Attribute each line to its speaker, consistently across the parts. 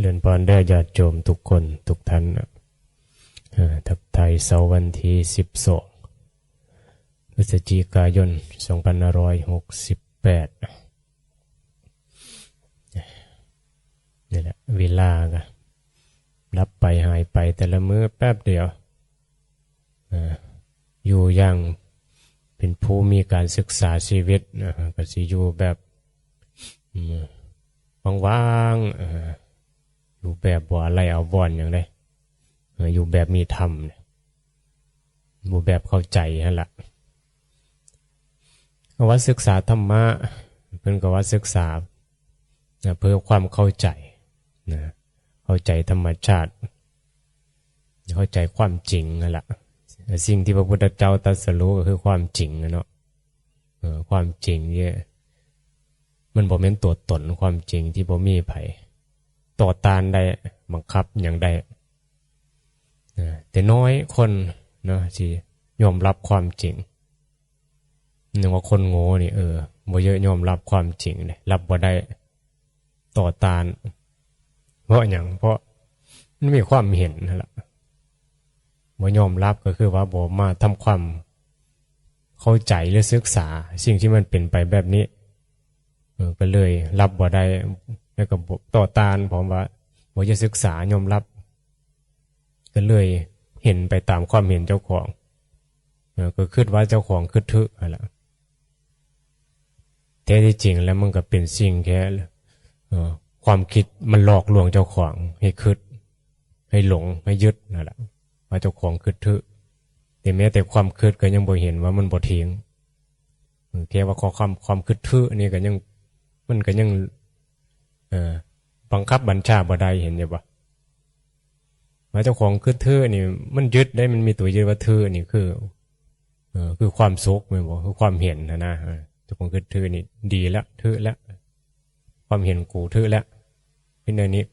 Speaker 1: เรียนพรได้ญาติโยมทุกคนทุกท่านทักไทยเสาร์วันที่12 พฤศจิกายน 2568นี่แหละเวลาก็รับไปหายไปแต่ละมื้อแป๊บเดียวอยู่อย่างเป็นผู้มีการศึกษาชีวิตก็สิอยู่แบบว่างๆอยู่แบบบ่อะไรเอาบ่อนอย่างไรอยู่แบบมีธรรมอยู่แบบเข้าใจนั่นแหละว่าศึกษาธรรมะเพิ่นก็ว่าศึกษาเพื่อความเข้าใจเข้าใจธรรมชาติเข้าใจความจริงนั่นแหละสิ่งที่พระพุทธเจ้าตรัสรู้ก็คือความจริงนะเนาะความจริงเนี่ยมันบ่แม่นตัวตนความจริงที่บ่มีไผต่อต้านได้บังคับอย่างใดแต่น้อยคนเนาะที่ยอมรับความจริงนึกว่าคนโง่นี่บ่เยอะยอมรับความจริงเลยรับบ่ได้ต่อต้านเพราะหยังเพราะมันมีความเห็นนั่นแหละบ่ยอมรับก็คือว่าบ่มาทำความเข้าใจหรือศึกษาสิ่งที่มันเป็นไปแบบนี้ก็เลยรับบ่ได้แล้วก็ต่อต้านผมว่าบ่จะศึกษายอมรับก็เลยเห็นไปตามความเห็นเจ้าของก็คิดว่าเจ้าของคิดทึอะไรแต่ที่จริงแล้วมันก็เป็นสิ่งแค่ความคิดมันหลอกลวงเจ้าของให้คิดให้หลงให้ยึดนั่นแหละว่าเจ้าของคิดทึแต่แม้แต่ความคิดก็ยังบ่เห็นว่ามันบ่เที่ยงแค่ว่าความคิดทึนี่ก็ยังมันก็ยังบังคับบัญชาบ่ได้เห็นอยู่บ่ว่าเจ้าของคิดทึนี่มันยึดได้มันมีตัวยึดว่าทึนี่คือความสุขแม่นบ่คือความเห็นนะเจ้าของคิดทึนี่ดีแล้วทึแล้วความเห็นกูทึแล้วเป็นอันนี้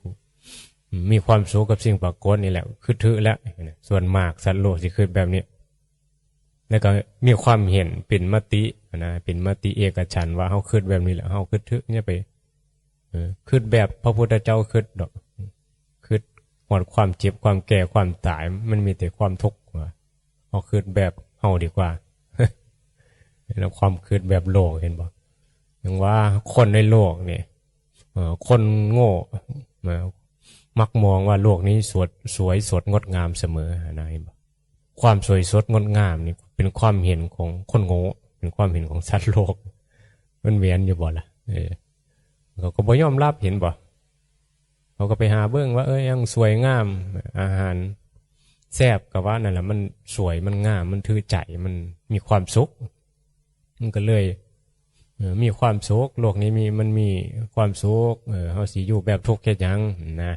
Speaker 1: มีความสุขกับสิ่งปรากฏนี่แหละคิดทึแล้วส่วนมากสัตว์โลกสิคิดแบบนี้แล้วก็มีความเห็นเป็นมตินะเป็นมติเอกฉันท์ว่าเฮาคิดแบบนี้แหละเฮาคิดทึเนี่ยไปคิดแบบพระพุทธเจ้าคิดดอกคิดหมดความเจ็บความแก่ความตายมันมีแต่ความทุกข์เฮาคิดแบบเฮาดีกว่าแล้วความคิดแบบโลกเห็นบ่อย่างว่าคนในโลกเนี่ยคนโง่มักมองว่าโลกนี้สวยสดงดงามเสมอนะเห็นบ่ความสวยสดงดงามนี่เป็นความเห็นของคนโง่เป็นความเห็นของสัตว์โลกมันเวียนอยู่บ่ล่ะเขาก็บ่ยอมรับเห็นบ่เขาก็ไปหาเบิ่งว่ายังสวยงามอาหารแซ่บก็ว่านั่นแหละมันสวยมันงามมันถือใจมันมีความสุขมันก็เลยมีความสุขโลกนี้มันมีความสุขเฮาสิอยู่แบบทุกข์แค่หยังนะ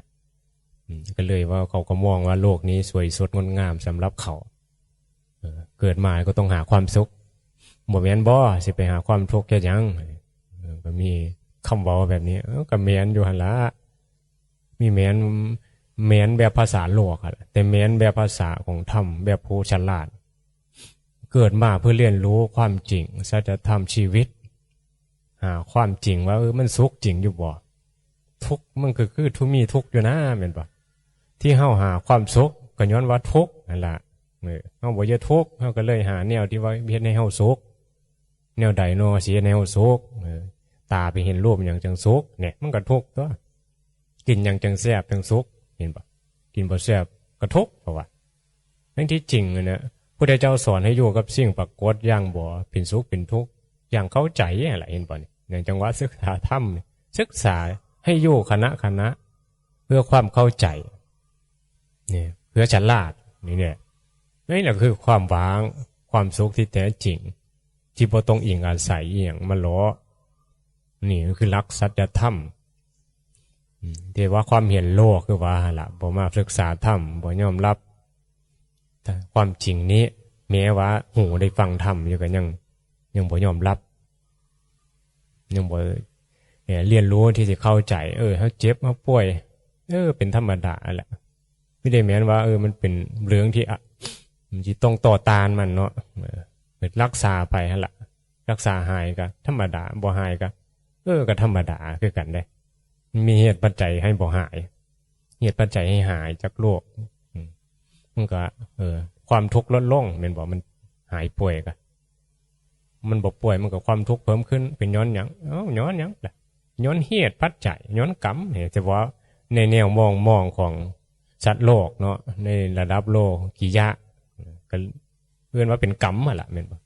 Speaker 1: ก็เลยว่าเขาก็มองว่าโลกนี้สวยสดงดงามสำหรับเขาเกิดมาก็ต้องหาความสุขบ่แม่นบ่สิไปหาความทุกข์แค่หยังก็มีคำเว้าแบบนี้ก็แม่นอยู่หั่นล่ะมีแม่นแบบภาษาโลกอ่ะแต่แม่นแบบภาษาของธรรมแบบผู้ฉลาดเกิดมาเพื่อเรียนรู้ความจริงสัจธรรมชีวิตหาความจริงว่ามันสุขจริงอยู่บ่ทุกข์มันก็คือทุกมีทุกข์อยู่นะแม่นบ่ที่เฮาหาความสุขก็ย้อนว่าทุกข์นั่นล่ะเฮาบ่อยากทุกข์เฮาก็เลยหาแนวที่ว่าเฮ็ดให้เฮาสุขแนวใดเนาะสิเฮ็ดให้เฮาสุขตาไปเห็นรูปหยังจังสุขเนี่ยมันก็ทุกข์ตัวกินหยังจังแซ่บจังสุขเห็นบ่กินบ่แซ่บก็ทุกข์เพราะว่าทั้งที่จริงเนี่ยพระพุทธเจ้าสอนให้อยู่กับสิ่งปรากฏอย่างบ่เป็นสุขเป็นทุกข์อย่างเข้าใจอะไรเห็นบ่เนี่ยจังหวะศึกษาธรรมศึกษาให้อยู่คณะเพื่อความเข้าใจเนี่ยเพื่อฉลาดนี่แหละคือความว่างความสุขที่แท้จริงที่บ่ต้องอิงอาศัยอหยังมาล้อนี่คือหลักสัจธรรมที่ว่าความเห็นโลกคือว่าล่ะบ่มาศึกษาธรรมบ่ยอมรับความจริงนี้แม้ว่าหูได้ฟังธรรมอยู่ก็ยังบ่ยอมรับยังบ่เรียนรู้ที่จะเข้าใจเฮาเจ็บเฮาป่วยเป็นธรรมดาแหละไม่ได้แม้นว่ามันเป็นเรื่องที่ต้องต่อต้านมันเนาะรักษาไปหั่นล่ะรักษาหายก็ธรรมดาบ่หายก็ก็ธรรมดาคือกันได้มีเหตุปัจจัยให้บ่หาย เหตุปัจจัยให้หายจากโรคมันก็ความทุกข์ลดลงแม่นบ่มันหายป่วยก็มันบ่ป่วยมันก็ความทุกข์เพิ่มขึ้นเป็นย้อนหยังย้อนหยังล่ะย้อนเหตุปัจจัยย้อนกรรมเนี่ยแต่ว่าในแนวมองของสัตว์โลกเนาะในระดับโลกิยะก็เพื่อนว่าเป็นกรรมล่ะแม่นบ่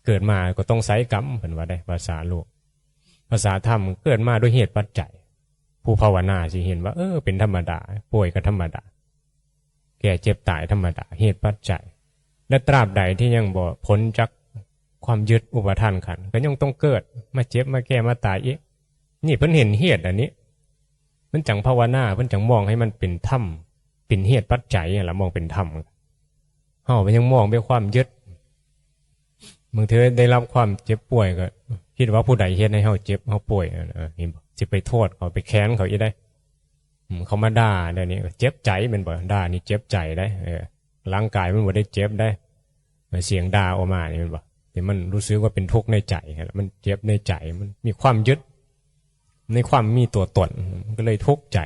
Speaker 1: เกิดมาก็ต้องใช้กรรมเพิ่นว่าได้ภาษาโลกภาษาธรรมเกิดมาด้วยเหตุปัจจัยผู้ภาวนาสิเห็นว่าเป็นธรรมดาป่วยก็ธรรมดาแก่เจ็บตายธรรมดาเหตุปัจจัยและตราบใดที่ยังบ่พ้นจากความยึดอุปทานขันธ์ก็ยังต้องเกิดมาเจ็บมาแก่มาตายอีกนี่เพิ่นเห็นเหตุอันนี้มันจังภาวนาเพิ่นจังมองให้มันเป็นธรรมเป็นเหตุปัจจัยล่ะมองเป็นธรรมเฮามันยังมองด้วยความยึดบางทีได้รับความเจ็บป่วยก็คิดว่าผู้ใดเฮ็ดให้เฮาเจ็บเฮาป่วยนี่สิไปโทษเขาไปแค้นเขาอีได้เขามาด่าเดี๋ยวนี้เจ็บใจเป็นบ่ด่านี่เจ็บใจได้ร่างกายมันบ่ได้เจ็บได้เสียงด่าออกมานี่เป็นบ่แต่มันรู้สึกว่าเป็นทุกข์ในใจมันเจ็บในใจมันมีความยึดในความมีตัวตนก็เลยทุกข์ใจ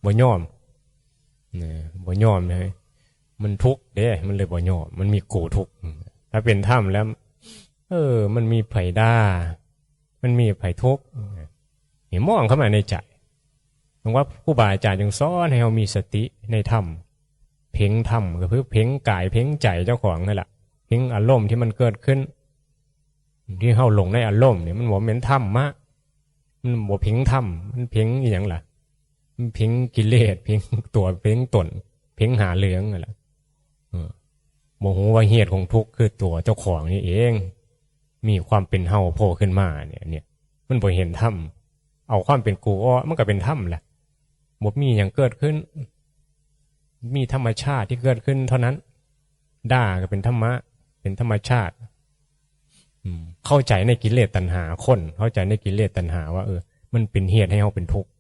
Speaker 1: บ่ยอมบ่ยอมเลยมันทุกข์เด้มันเลยบ่ยอมมันมีกูทุกข์ถ้าเป็นธรรมแล้วมันมีไผด่ามันมีไผทุกข์เห็นมองเข้ามาในใจเพราะว่าครูบาอาจารย์จึงสอนให้เรามีสติในธรรมเพ่งธรรมก็คือเพ่งกายเพ่งใจเจ้าของนั่นแหละเพ่งอารมณ์ที่มันเกิดขึ้นที่เข้าหลงในอารมณ์เนี่ยมันบ่เป็นธรรมะมันบ่เพ่งธรรมมันเพ่งอหย่างล่ะมันเพ่งกิเลสเพ่งตัวเพ่งตนเพ่งหาเรื่องนั่นแหละโมโหว่าเหตุของทุกข์คือตัวเจ้าของนี่เองมีความเป็นเฮาโผล่ขึ้นมาเนี่ยมันบ่เห็นธรรมเอาความเป็นกูมันก็เป็นธรรมแหละบ่มีอย่างเกิดขึ้นมีธรรมชาติที่เกิดขึ้นเท่านั้นด่าก็เป็นธรรมะเป็นธรรมชาติเข้าใจในกิเลสตัณหาคนเข้าใจในกิเลสตัณหาว่ามันเป็นเหตุให้เฮาเป็นทุกข์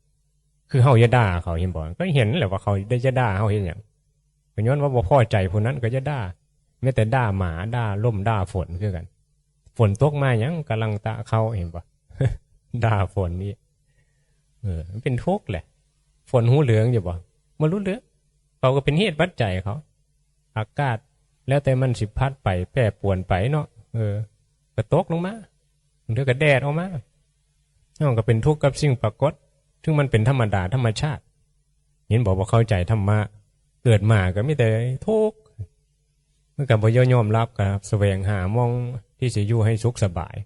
Speaker 1: คือเฮาอย่าด่าเขาเห็นบ่ก็เห็นแหละว่าเขาได้จะด่าเฮาเฮ็ดหยังก็ย้อนว่าบ่พอใจผู้นั้นก็จะด่าแม้แต่ด่าหมาด่าลมด่าฝนคือกันฝนตกมาหยังกำลังตะเขาเห็นบ่ ด่าฝนนี่มันเป็นทุกข์แหละฝนหูเหลืองอยู่บ่บ่รู้เรื่องเขาก็เป็นเหตุปัจจัยเขาอากาศแล้วแต่มันสิพัดไปแปรปรวนไปเนาะก็ตกลงมาเดี๋ยวก็แดดออกมาก็เป็นทุกข์กับสิ่งปรากฏซึ่งมันเป็นธรรมดาธรรมชาติเห็นบอกว่าเข้าใจธรรมะเกิดมาก็มีแต่ทุกข์เมื่อกับบ่ยอมรับกับแสวงหามองที่จะอยู่ให้สุขสบาย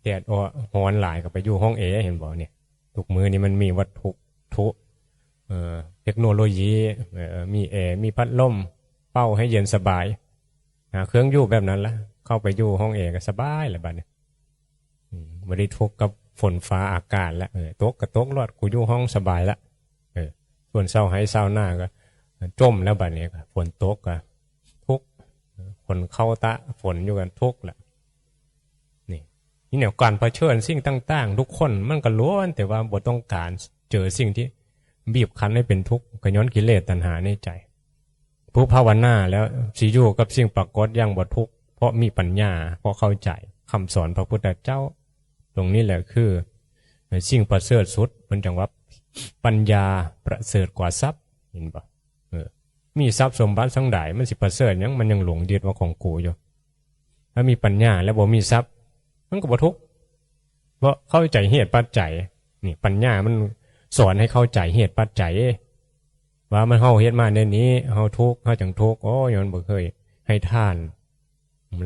Speaker 1: แดดร้อนหลายก็ไปอยู่ห้องเห็นบอกเนี่ยทุกมือนี่มันมีวัตถุเทคโนโลยีมีมีพัดลมเป้าให้เย็นสบายเครื่องอยู่แบบนั้นละเข้าไปอยู่ห้องก็สบายแหละบัดเนี่ยไม่ได้ทุกข์กับฝนฟ้าอากาศแล้วตกก็ตกรอดกูอยู่ห้องสบายละส่วนเศร้าให้เศร้าหน้าก็จมแล้วบัดนี้ฝนตกก็ทุกข์ฝนเข้าตะฝนอยู่กันทุกข์แหละนี่เนี่ยการเผชิญสิ่งต่างๆทุกคนมันก็ล้วนแต่ว่าบ่ต้องการเจอสิ่งที่บีบคั้นให้เป็นทุกข์ก็ย้อนกิเลสตัณหาในใจผู้ภาวนาแล้วสิอยู่กับสิ่งปรากฏอย่างบ่ทุกข์เพราะมีปัญญาเพราะเข้าใจคำสอนพระพุทธเจ้าตรงนี้แหละคือสิ่งประเสริฐสุดมันจังว่าปัญญาประเสริฐกว่าทรัพย์เห็นปะมีทรัพย์สมบัติทั้งหลายมันสิประเสริฐยังมันยังหลงยึดว่าของกูอยู่ถ้ามีปัญญาแล้วบ่มีทรัพย์มันก็บ่ทุกข์เพราะเข้าใจเหตุปัจจัยนี่ปัญญามันสอนให้เข้าใจเหตุปัจจัยว่ามันเฮาเฮ็ดมาในนี้เฮาทุกข์เฮาจังทุกข์ย้อนบ่เคยให้ทาน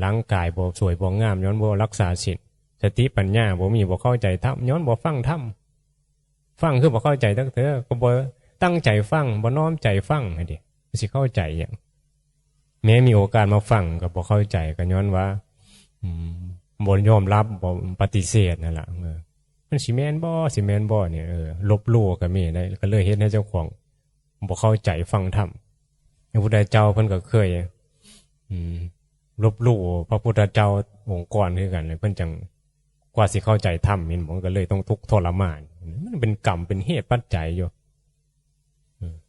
Speaker 1: ร่างกายบ่สวยบ่งามย้อนบ่รักษาศีลสติปัญญาบ่มีบ่เข้าใจธรรมย้อนบ่ฟังธรรมฟังคือบ่เข้าใจตั้งแต่ก็บ่ตั้งใจฟังบ่น้อมใจฟังให้ดิสิเข้าใจหยังแม้มีโอกาสมาฟังก็บ่เข้าใจก็ย้อนว่าบ่ยอมรับบ่ปฏิเสธนั่นล่ะมันสิแม่นบ่เนี่ยลบลู่ก็มีได้ก็เลยเฮ็ดให้เจ้าของบ่เข้าใจฟังธรรมพระพุทธเจ้าเพิ่นก็เคยลบลู่พระพุทธเจ้าองค์กรคือกันเลยเพิ่นจังกว่าสิเข้าใจธรรมนี่มันก็เลยต้องทุกข์ทรมานมันเป็นกรรมเป็นเหตุปัจจัยอยู่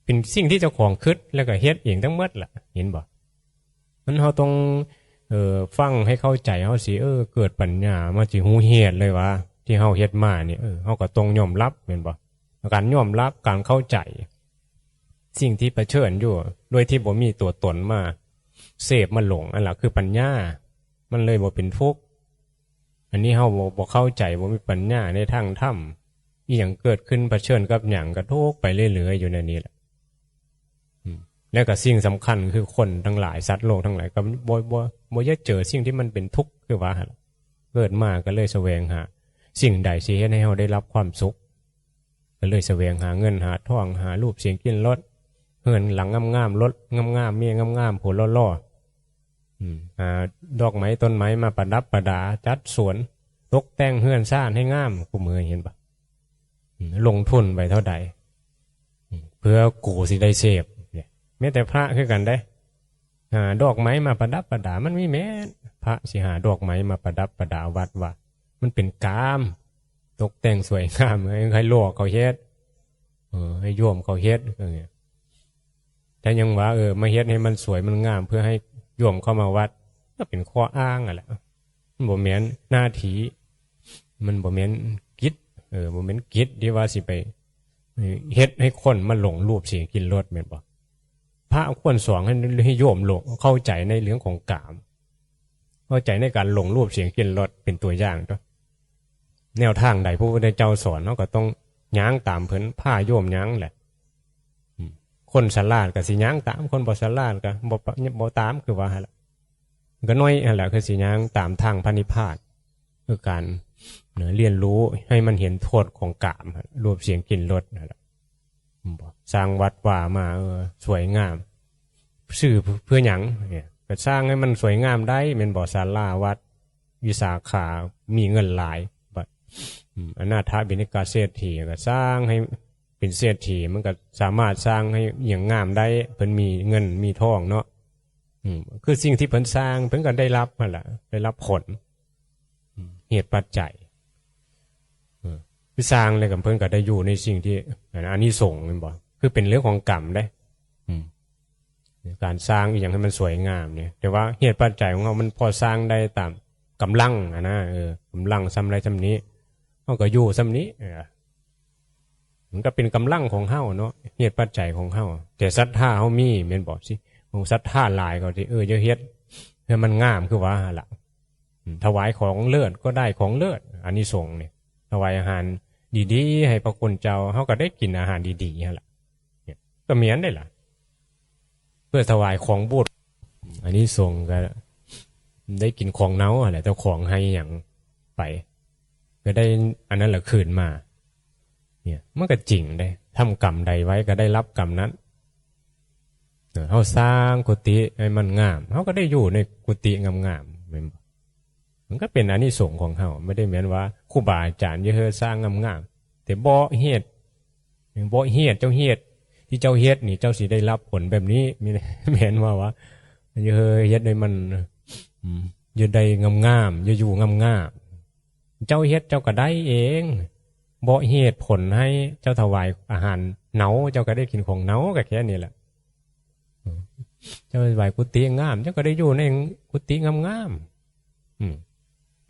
Speaker 1: เป็นสิ่งที่เจ้าของคิดแล้วก็เฮ็ดเองทั้งหมดล่ะเห็นบ่มันเฮาต้องฟังให้เข้าใจเฮาสิเกิดปัญญามาสิฮู้เหตุเลยว่าที่เฮาเฮ็ดมานี่เฮาก็ต้องยอมรับแม่นบ่การยอมรับการเข้าใจ สิ่งที่เผชิญอยู่โดยที่บ่มีตัวตนมาเสพมาหลงอันหลักคือปัญญามันเลยบ่เป็นทุกข์อันนี้เฮาบ่เข้าใจบ่มีปัญญาในทางธรรมอีหยังเกิดขึ้นเผชิญกับหยังก็ทุกข์ไปเรื่อยๆอยู่ในนี้แหละแล้วก็สิ่งสำคัญคือคนทั้งหลายสัตว์โลกทั้งหลายก็บ่อยากเจอสิ่งที่มันเป็นทุกข์คือว่าเกิดมาก็เลยแสวงหาสิ่งใดสิเฮ็ดให้เฮาได้รับความสุขก็เลยแสวงหาเงินหาทองหารูปเสียงกลิ่นรสเฮือนหลังงามๆรถงามๆเมียงามๆผัวล่อๆหาดอกไม้ต้นไม้มาประดับประดาจัดสวนตกแต่งเฮือนซ่านให้งามกูมือเห็นปะลงทุนไปเท่าใดเพื่อกูสิได้เสพเนี่ยแม้แต่พระคือกันได้หาดอกไม้มาประดับประดามันมีแม้พระสิหาดอกไม้มาประดับประดาวัดว่ามันเป็นกามตกแต่งสวยงามให้โลกเขาเฮ็ดให้โยมเขาเฮ็ดอย่างเงี้ยแต่ยังว่ามาเฮ็ดให้มันสวยมันงามเพื่อให้โยมเข้ามาวัดก็เป็นข้ออ้างอ่ะแหละมันบ่แม่นหน้าที่มันบ่แม่นกิจบ่แม่นกิจที่ว่าสิไปเฮ็ดให้คนมาหลงรูปเสียงกินรสแม่นบ่พระควรสอนให้โยมหลงเข้าใจในเรื่องของกามเข้าใจในการหลงรูปเสียงกินรสเป็นตัวอย่างตัวแนวทางใดพระพุทธเจ้าสอนเราก็ต้องย้างตามเพิ่นผ้าโยมย้างแหละคนฉลาดก็สิย้างตามคนบ่ฉลาดก็บ่ตามคือว่าหั่นล่ะก็น้อยหั่นแหละคือสิย้างตามทางพระนิพพานคือการเรียนรู้ให้มันเห็นโทษของกามรูปเสียงกลิ่นรสนั่นแหละสร้างวัดว่ามาสวยงามชื่อเพื่อหยังเนี่ยก็สร้างให้มันสวยงามได้แม่นบ่ศาลาวัดวิสาขามีเงินหลายบัดอนาถบิณฑิกาเศรษฐีก็สร้างให้เป็นเศรษฐีมันก็สามารถสร้างให้อย่างงามได้เพิ่นมีเงินมีทองเนาะคือสิ่งที่เพิ่นสร้างเพิ่นก็ได้รับนั่นแหละได้รับผลเหตุปัจจัยคือสร้างเลยกับเพิ่นก็ได้อยู่ในสิ่งที่อานิสงส์แม่นบ่คือเป็นเรื่องของกรรมได้การสร้างอย่างให้มันสวยงามเนี่ยแต่ว่าเหตุปัจจัยของเรามันพอสร้างได้ตามกำลังนะกำลังซ้ำไรซ้ำนี้เราก็อยู่ซ้ำนี้มันก็เป็นกำลังของเฮาเนาะเหตุปัจจัยของเฮาแต่ศรัทธาเฮามีแม่นบ่สิของศรัทธาหลายก็สิจะเฮ็ดให้มันงามคือว่าล่ะถวายของเลิศก็ได้ของเลิศอานิสงส์เนี่ยถวายอาหารดีๆให้พระคุณเจ้าเฮาก็ได้กินอาหารดีๆนั่นล่ะเนี่ยก็เหมือนได้ล่ะเพื่อถวายของบูชาอันนี้ส่งก็ได้กินของเน่าอะไรเจ้าของให้อย่างไปก็ได้อันนั้นแหละคืนมาเนี่ยมันก็จริงได้ทำกรรมใดไว้ก็ได้รับกรรมนั้นเขาสร้างกุฏิให้มันงามเขาก็ได้อยู่ในกุฏิงามๆมันก็เป็นอานิสงส์ของเขาไม่ได้เหมือนว่าครูบาอาจารย์เยอะสร้างงามๆแต่บ่เฮ็ดเจ้าเฮ็ดที่เจ้าเฮ็ดนี่เจ้าสิได้รับผลแบบนี้มีแม่นว่าเยอะเฮ็ดได้มันอยู่ได้งามๆอยู่งามๆเจ้าเฮ็ดเจ้าก็ได้เองบ่เฮ็ดผลให้เจ้าถวายอาหารเนาเจ้าก็ได้กินของเนาก็แค่นี้แหละเจ้าถวายกุฏิงามเจ้าก็ได้อยู่ในกุฏิงาม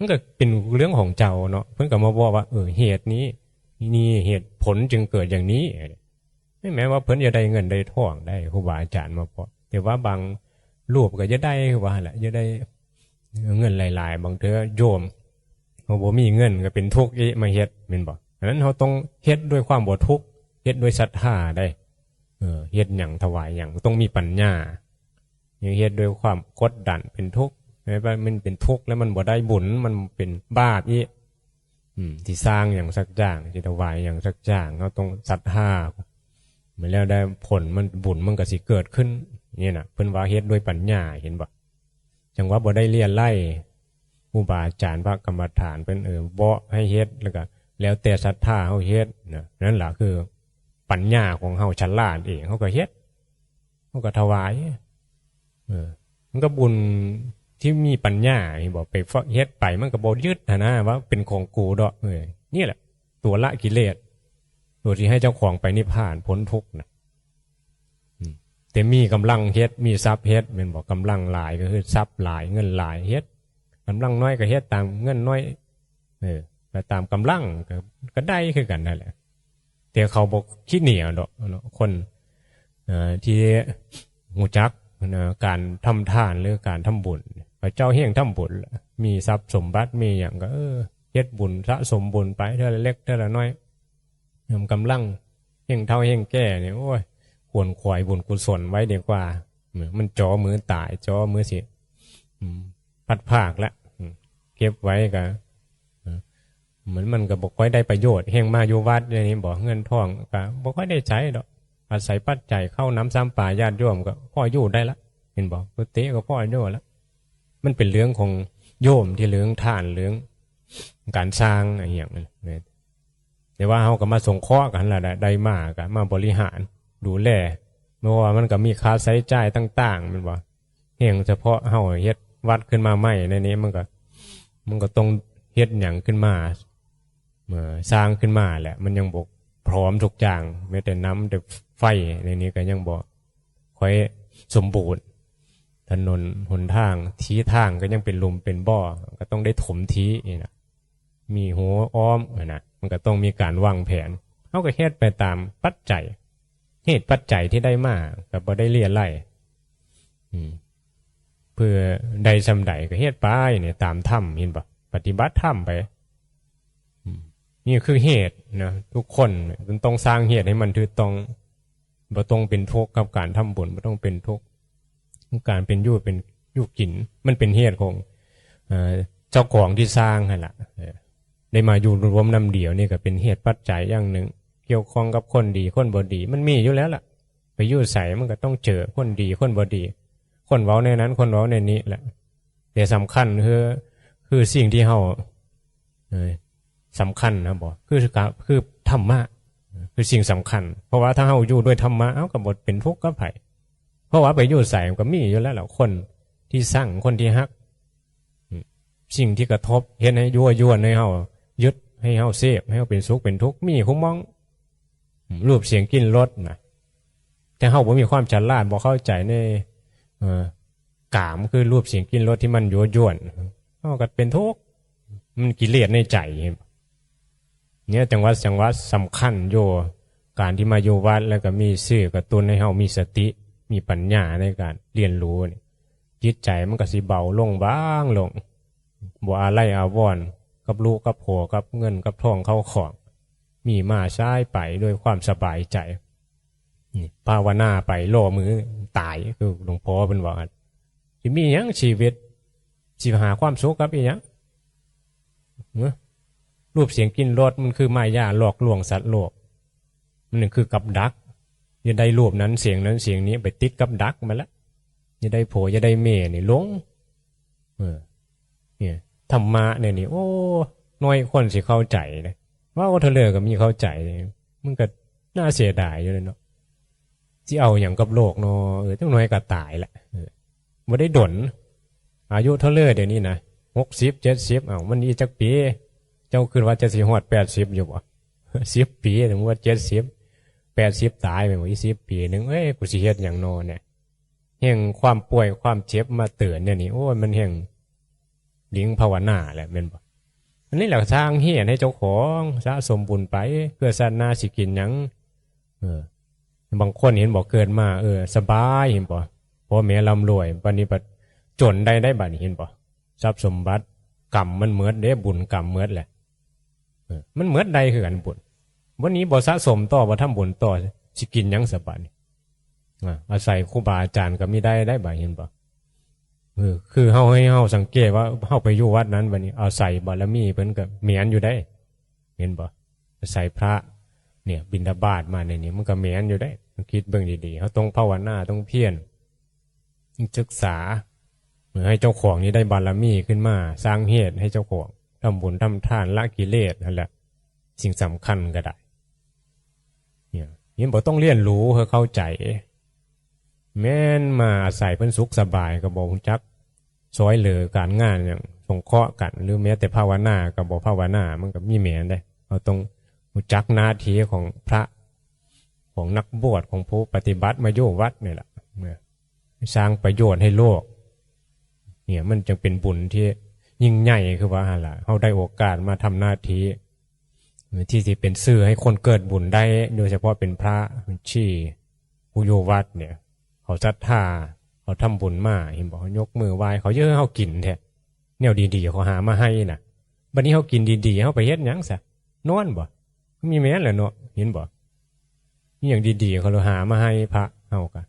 Speaker 1: มันก็เป็นเรื่องของเจ้าเนาะเพิ่นก็มาบอกว่าเหตุนี้นี่เหตุผลจึงเกิดอย่างนี้ไม่แม้ว่าเพิ่นจะได้เงินได้ทองได้ครูบาอาจารย์มาบอกแต่ว่าบางรูปก็จะได้ว่าแหละจะได้เงินหลายๆบางเทื่อโยมเขาบ่มีเงินก็เป็นทุกข์มาเฮ็ดแม่นบ่ฉะนั้นเขาต้องเฮ็ดด้วยความบ่ทุกข์เฮ็ดด้วยศรัทธาได้เฮ็ดหยังถวายหยังต้องมีปัญญาอย่างเฮ็ดด้วยความกดดันเป็นทุกข์ว่ามันเป็นทุกข์แล้วมันบ่ได้บุญมันเป็นบาปอีที่สร้างอย่างสักอย่างที่ถวายอย่างสักอย่างเขาต้องศรัทธาเมื่อแล้วได้ผลมันบุญมันก็สิเกิดขึ้นนี่น่ะเพิ่นว่าเฮ็ดด้วยปัญญาเห็นบ่จังว่าบ่ได้เลียนไล่ครูบาอาจารย์พระกรรมฐานเพิ่นบ่ให้เฮ็ดแล้วแต่ศรัทธาเฮาเฮ็ดนะนั่นล่ะคือปัญญาของเฮาฉลาดเองเฮาก็เฮ็ดเฮาก็ถวายมันก็บุญที่มีปัญญาบอกไปเฮ็ดไปมันก็บ่ยึดนะว่าเป็นของกูดอกนี่แหละตัวละกิเลสตัวที่ให้เจ้าของไปนิพพานพ้นทุกข์นะแต่มีกำลังเฮ็ดมีทรัพย์เฮ็ดแม่นบอกกำลังหลายก็คือทรัพย์หลายเงินหลายเฮ็ดกำลังน้อยก็เฮ็ดตามเงินน้อยไปตามกำลังก็ได้คือกันนั่นแหละแต่เขาบอกขี้เหนียวดอกคน ที่หูจักการทำทานหรือการทำบุญพระเจ้าเฮงทำบุญมีทรัพย์สมบัติมีอย่างก็เฮ็ดบุญสะสมบุญไปเท่าเล็กเท่าน้อยกำลังเฮงเท่าเฮงแก่เนี่ยโอ้ยควรขวายบุญกุศลไว้ดีกว่ามันจ่อมือตายจ่อมือสิพัดภาคละเก็บไว้ก็เหมือนมันก็บอกไว้ได้ประโยชน์เฮงมาอยู่วัดอย่างนี้บอกเงินทองก็บอกไว้ได้ใช้ดอกอาศัยปัจจัยเข้าน้ำซ้ำป่าญาติโยมก็พ่ออยู่ได้ละเห็นบอกกุฏิก็พ่ออยู่ละมันเป็นเรื่องของโยมที่เรื่องท่านเรื่องการสร้างอะไรอย่างนี้แต่ว่าเขาก็มาส่งเคราะห์กันแหละได้มากก็มาบริหารดูแลเมื่อว่ามันก็มีค่าใช้จ่ายต่างๆมันบอกเฮงเฉพาะเขาเฮ็ดวัดขึ้นมาใหม่ในนี้มันก็ต้องเฮ็ดอย่างขึ้นมาสร้างขึ้นมาแหละมันยังบอกพร้อมทุกอย่างแม้แต่น้ำแต่ไฟในนี้ก็ยังบอกค่อยสมบูรณ์ถนนหนทางทีทางก็ยังเป็นหลุมเป็นบ่อก็ต้องได้ถมทีนี่นะมีหัวอ้อมนะมันก็ต้องมีการวางแผนเขาก็เฮ็ดไปตามปัจจัยเหตุปัจจัยที่ได้มาก็บ่ได้เลี่ยไล่เพื่อใดสำใดก็เฮ็ดไปเนี่ยตามธรรมเห็นปะปฏิบัติธรรมไปนี่คือเหตุนะทุกคนมันต้องสร้างเหตุให้มันคือบ่ต้องเป็นทุกข์กับการทำบุญบ่ต้องเป็นทุกข์การเป็นอยู่เป็นอยู่กินมันเป็นเหตุของเจ้าของที่สร้างนั่นแหละได้มาอยู่รวมนำเดียวนี่ก็เป็นเหตุปัจจัยอย่างหนึ่งเกี่ยวข้องกับคนดีคนบ่ดีมันมีอยู่แล้วล่ะไปอยู่ใส่มันก็ต้องเจอคนดีคนบ่ดีคนเว้าในนั้นคนเว้าในนี้แหละแต่สำคัญคือสิ่งที่เฮาสำคัญนะบอกคือธรรมะคือสิ่งสำคัญเพราะว่าถ้าเฮาอยู่ด้วยธรรมะเฮาก็บ่เป็นทุกข์กับไผเพราะว่าไปอยู่ใส่มันก็มีอยู่แล้วแหละคนที่สร้างคนที่ฮักสิ่งที่กระทบเฮ็ดให้ยั่วยวนให้เฮายึดให้เฮาเสพให้เฮาเป็นสุขเป็นทุกข์มีคุมองรูปเสียงกลิ่นรสนะแต่เฮาบ่มีความฉลาดบ่เข้าใจในกามคือรูปเสียงกลิ่นรสที่มันยั่วยวนเฮาก็เป็นทุกข์มันกิเลสในใจเนี่ยจังหวัดสำคัญโยการที่มาอยู่วัดแล้วก็มีสื่อกระตุ้นให้เฮามีสติมีปัญญาในการเรียนรู้นี่จิตใจมันก็สิเบาลงบ้างลงบ่อาลัยอาวรณ์กับลูกกับผัวกับเงินกับทองเข้าของมีมาใช้ไปด้วยความสบายใจนี่ภาวนาไปโล่มือตายคือหลวงพ่อเป็นว่าสิมีหยังชีวิตสิหาความสุขกับอีหยังรูปเสียงกลิ่นรสมันคือมายาหลอกลวงสัตว์โลกมันคือกับดักอย่าได้รูปนั้นเสียงนั้นเสียงนี้ไปติดกับดักมาแล้วอย่าได้โผอย่าได้เมนี่หลงเนี่ยธรรมะเนี่ยนี่โอ้น้อยคนสิเข้าใจนะว่าเธอเลยก็มีเข้าใจมันก็น่าเสียดายอยู่เลยเนาะที่เอาอย่างกับโลกเนาะต้องน้อยก็ตายแหละไม่ได้ดนอายุเท่าเลยเดี๋ยวนี้นะ60 70มันอีจักปีเจ้าคือว่าจะสิฮอด80อยู่บ่10 ปีถึงว่า70 80ตายไปบ่อี10 ปีนึงกูสิเฮ็ดหยังนอเนี่ยแห่งความป่วยความเจ็บมาเตือนเนี่ยนี่โอ้ยมันแห่งลิงภาวนาแหละแม่นบ่อันนี้แหละสร้างเฮียนให้เจ้าของสะสมบุญไปเพื่อศาสนาสิกินหยังบางคนเห็นบอกเกิดมาสบายเห็นบ่พ่อแม่ร่ำรวยบัดนี้บัดจนได้บัดนี้เห็นบ่ทรัพย์สมบัติกรรมมันเหมือนเด้บุญกรรมเหมือนแหละมันเหมือนใดคือกันบุญวันนี้บ่สะสมต่อบ่ทำบุญต่อสิกินหยังสบายอาศัยครูบาอาจารย์ก็มีได้บ่เห็นบ่คือเฮาให้เฮาสังเกตว่าเฮาไปอยู่วัดนั้นบัดนี้อาศัยบารมีเพิ่นก็เมียนอยู่ได้เห็นบ่อาศัยพระเนี่ยบิณฑบาตมาในนี้มันก็เมียนอยู่ได้คิดเบิ่งดีๆเฮาต้องภาวนาต้องเพียรศึกษาให้เจ้าของนี้ได้บารมีขึ้นมาสร้างเหตุให้เจ้าของทำบุญทำทานละกิเลสนั่นแหละสิ่งสำคัญก็ได้เนี่ยยิ่งบอกต้องเรียนรู้เพื่อเข้าใจแม้นมาอาศัยเพิ่นสุขสบายก็บอกจักซอยเหลือการงานอย่างสงเคราะห์กันหรือแม้แต่ภาวนาก็บอกภาวนามันก็มีแม้นได้เราต้องจักหน้าที่ของพระของนักบวชของผู้ปฏิบัติมาโยวัดนี่แหละสร้างประโยชน์ให้โลกเนี่ยมันจึงเป็นบุญที่ยิ่งใหญ่คือว่าล่ะเขาได้โอกาสมาทำหน้าที่ที่เป็นสื่อให้คนเกิดบุญได้โดยเฉพาะเป็นพระชี้ ผ ผู้อยู่วัดเนี่ยเขาศรัทธาเขาทำบุญมาเห็นบอกเขายกมือไหว้เขาเยอะเขากินแท้แนวดีๆเขาหามาให้น่ะบัดนี้เขากินดีๆเขาไปเฮ็ดหยังซะนอนบ่มีแม่นแหละเนาะเห็นบ่มีอย่างดีๆเขาหามาให้พระเฮาก็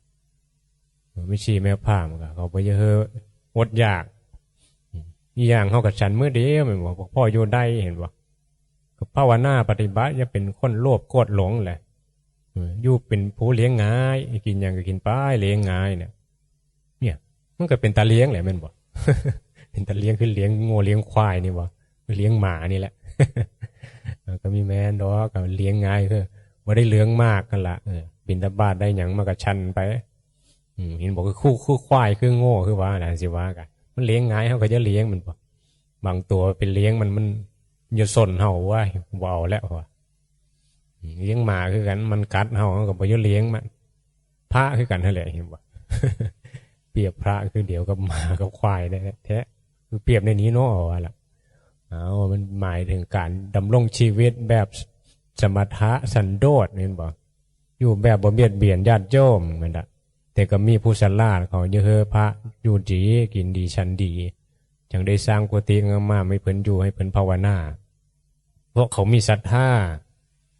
Speaker 1: ไม่ชี้แม่พามก็เขาไปเยอะอดอยากอีอย่างเขากับฉันมื้อเดียวแม่นบ่พ่ออยู่ได้เห็นบ่ก็ภาวนาปฏิบัติอย่าเป็นคนโลภโกรธหลงแหละอยู่เป็นผู้เลี้ยงง่ายกินอย่างก็กินไปเลี้ยงง่ายเนี่ยมันก็เป็นตาเลี้ยงแหละแม่นบ่ เป็นตาเลี้ยงคือเลี้ยงงูเลี้ยงควายนี่บ่เลี้ยงหมานี่แหละ ก็มีแม่นดอกก็เลี้ยงง่ายคือบ่ได้เลี้ยงมากกันละบิณฑบาตได้หยังมาก็ชันไปเห็นบอกคือคู่ควายคือโง่คือว่าน่ะสิว่ากันมันเลี้ยงง่ายเฮาก็จะเลี้ยงมันบ่บางตัวเป็นเลี้ยงมันอย่าสนเฮาว่าบ่เอาแล้วว่าเลี้ยงหมาคือกันมันกัดเฮาก็บ่อย่าเลี้ยงมันพระคือกันนั่นแหละเห็นบ่ เปรียบพระคือเดี๋ยวกับหมากับควายได้แท้คือเปรียบในนี้เนาะว่าล่ะมันหมายถึงการดำรงชีวิตแบบสมถะสันโดษเห็นบ่อยู่แบบบ่เบียดเบียนญาติโยมเหมือนกันแต่ก็มีผู้ฉลาดเขาเยอะพระอยู่ดีกินดีชันดีจังได้สร้างกุฏิงามๆให้เพิ่นอยู่ให้เพิ่นภาวนาเพราะเขามีศรัทธา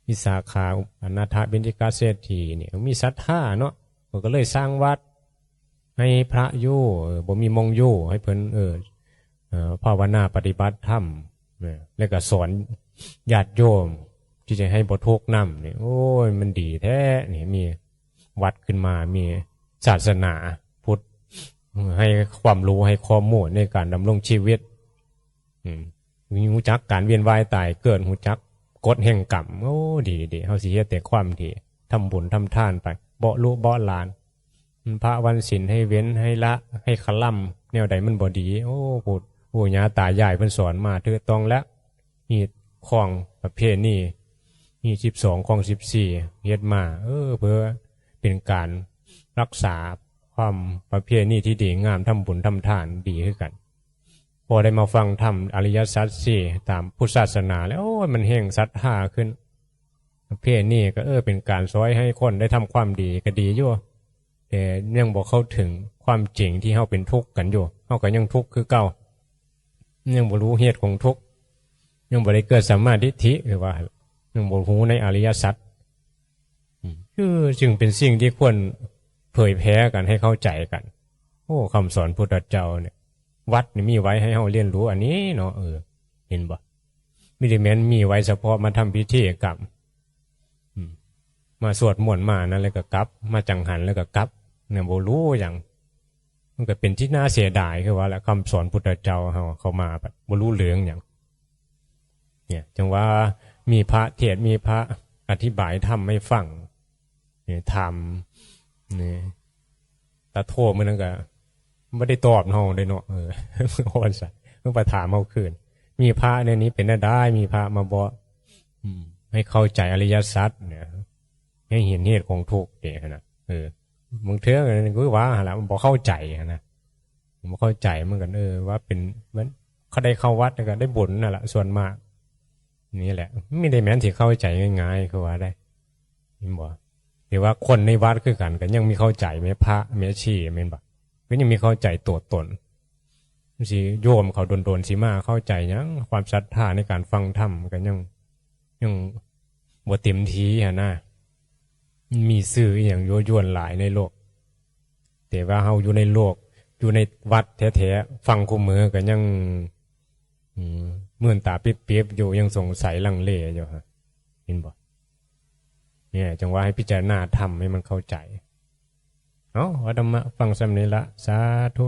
Speaker 1: วิสาขาอนาถบิณฑิกาเศรษฐีเนี่ยมีศรัทธาเนาะก็เลยสร้างวัดให้พระอยู่บ่มีมงอยู่ให้เพิ่นภาวนาปฏิบัติธรรมแล้วก็สอนญาติโยมที่จะให้บ่ทุกข์นำนี่โอ้ยมันดีแท้นี่มีวัดขึ้นมามีศาสนาพุทธให้ความรู้ให้ข้อมูลในการดำรงชีวิตมีหูจักการเวียนว่ายตายเกิดหูจักกฎแห่งกรรมโอ้ดีเฮาสิเฮ็ดแต่ความดีทำบุญทำทานไปบ่รู้บ่หลานพระวันศีลให้เว้นให้ละให้ขลั่มแนวใดมันบ่ดีโอ้พูดปู่ย่าตายายเพิ่นสอนมาถูกต้องแล้วนี่ของประเภทนี้มี12ของ14เฮ็ดมาเพื่อเป็นการรักษาความประเภทนี้ที่ดีงามทำบุญทำทานดีคือกันพอได้มาฟังธรรมอริยสัจสี่ตามพุทธศาสนาแล้วโอ้มันแห่งศรัทธาขึ้นประเภทนี้ก็เป็นการสอนให้คนได้ทำความดีก็ดีอยู่แต่ยังบอกเข้าถึงความจริงที่เฮาเป็นทุกข์กันอยู่เฮาก็ยังทุกข์คือเก่ายังบ่รู้เหตุของทุกข์ยังบ่ได้เกิดสัมมาทิฏฐิคือว่ายังบ่รู้ในอริยสัจคือจึงเป็นสิ่งที่ควรเผยแพร่กันให้เข้าใจกันโอ้คำสอนพุทธเจ้าเนี่ยวัดนี่มีไว้ให้เฮาเรียนรู้อันนี้เนาะเห็นบ่ไม่ได้แม้นมีไว้เฉพาะมาทำพิธีกรรมมาสวดมนต์มานั่นแล้วก็กลับมาจังหันแล้วก็กลับเนี่ยบ่รู้อย่างมันก็เป็นที่น่าเสียดายคือว่าแล้วคำสอนพุทธเจ้าเฮาเข้ามาแบบบ่รู้เรื่องอย่างเนี่ยจังว่ามีพระเทศมีพระอธิบายธรรมให้ฟังเนี่ยธรรมนี่ตาโทมื้อนั้นก็บ่ได้ตอบเฮาได้เนาะโอนซะเพิ่นไปถามเฮาคืนมีพระในนี้เป็นได้มีพระมาบอกให้เข้าใจอริยสัจเนี่ยให้เห็นเหตุของทุกข์เนี่ยนะบางเทื่อก็ว่าหั่นล่ะมันบ่เข้าใจนะบ่เข้าใจเหมือนกันว่าเป็นมันเขาได้เข้าวัดก็ได้บุญนั่นแหละส่วนมากนี่แหละไม่ได้แม้นสิเข้าใจง่ายๆคือว่าได้เห็นบ่หรือว่าคนในวัดคือกันก็ยังมีเข้าใจแม่พระแม่ชีแม่นบ่ก็ยังมีเข้าใจตัวตนสิโยมเขาโดนๆสิมาเข้าใจหยังความศรัทธาในการฟังธรรมก็ยังบ่เต็มที่หั่นนะมีสื่ออย่างยั่วยวนหลายในโลกแต่ว่าเฮาอยู่ในโลกอยู่ในวัดแท้ๆฟังคู่มือก็ยังมื่นตาปิ๊บๆอยู่ยังสงสัยลังเลอยู่ฮะเห็นบ่เนี่ยจังว่าให้พิจารณาธรรมให้มันเข้าใจเอาธรรมะฟังสำนี้ละสาธุ